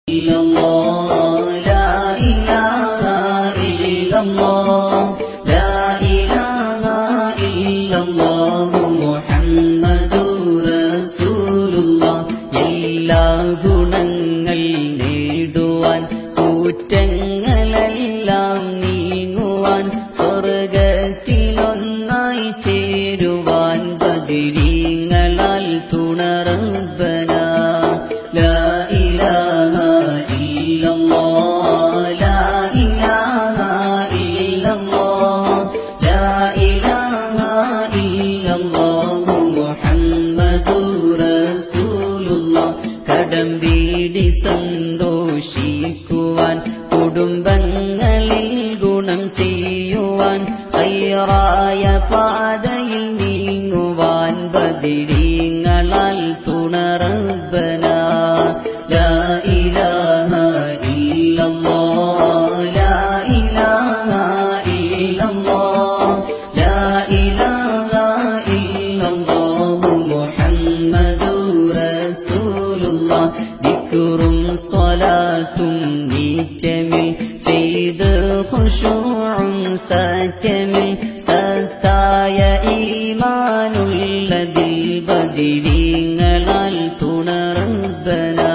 illallah, la ilaha illallah, la ilaha illallah, മുഹമ്മദുർ റസൂലുള്ളാ. എല്ലാ ഗുണങ്ങൾ നേടുവാൻ കുറ്റങ്ങളെല്ലാം നീങ്ങുവാൻ സ്വർഗത്തിലൊന്നായി ചേരുവാൻ ബദരീങ്ങളാൽ തുണ റബ്ബനാ. ലാ ഇലാഹ ഇല്ലല്ലാഹ്, ലാ ഇലാഹ ഇല്ലല്ലാഹ്, ലാ ഇലാഹ ഇല്ലല്ലാഹ്, മുഹമ്മദുർ റസൂലുള്ളാ. കടം വീടി സന്തോഷിക്കുവാൻ കുടുംബങ്ങളിൽ ഗുണം ചെയ്യുവാൻ ഖൈറായ പാതയിൽ നീങ്ങുവാൻ ബദരീങ്ങളാൽ തുണ റബ്ബനാ. ലാ ഇലാഹ ഇല്ലല്ലാഹ്, ലാ ഇലാഹ ഇല്ലല്ലാഹ്, ലാ ഇലാഹ ഇല്ലല്ലാഹ്, മുഹമ്മദുർ റസൂലുള്ളാ. ദിക്റും സ്വലാത്തും നിത്യമിൽ ചെയ്ത് ഖുശൂഉം സത്യമിൽ സത്തായ ഈമാനുള്ളതിൽ ബദരീങ്ങളാൽ തുണ റബ്ബനാ.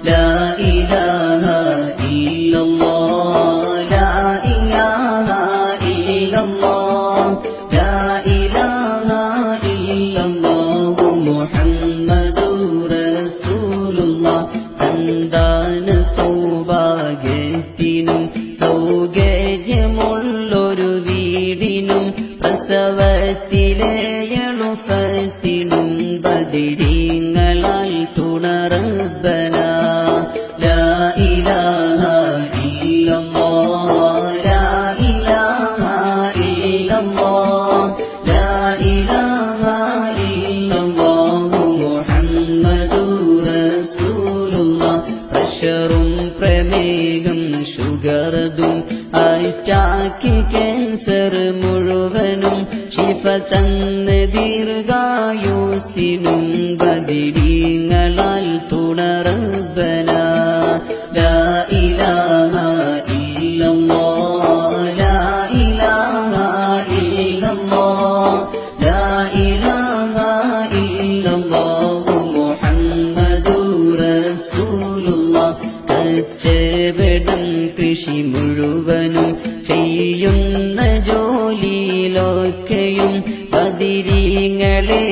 ലാ ഇലാഹ ഇല്ലല്ലാഹ്, ലാ ഇലാഹ ഇല്ലല്ലാഹ്, ലാ ഇലാഹ ഇല്ലല്ലാഹ്, മുഹമ്മദുർ റസൂലുള്ളാ. സന്താന സൗഭാഗ്യത്തിനും സൗകര്യമുള്ളൊരു വീടിനും പ്രസവത്തിലെ എളുപ്പത്തിനും ബദരീങ്ങളാൽ തുണ റബ്ബനാ. ലാ ഇലാഹ ഇല്ലല്ലാഹ്, ലാ ഇലാഹ ഇല്ലല്ലാഹ്, ലാ ഇലാഹ ഇല്ലല്ലാഹ്, മുഹമ്മദുർ റസൂലുള്ളാ. പ്രഷറും പ്രമേഹം ഷുഗർദും അറ്റാക്ക് ക്യാൻസർ മുഴുവനും ശിഫ തന്ന ദീർഘായുസിനും ബദരീങ്ങളാൽ തുണ റബ്ബനാ. ലാ ഇലാഹ ഇല്ലല്ലാഹ്, ലാ ഇലാഹ ഇല്ലല്ലാഹ്, ലാ ഇലാഹ ഇല്ലല്ലാഹ്, മുഹമ്മദുർ റസൂലുള്ളാ. കച്ചവടം കൃഷി മുഴുവനും ചെയ്യുന്ന ജോലിയിലൊക്കെയും ബദരീങ്ങളെ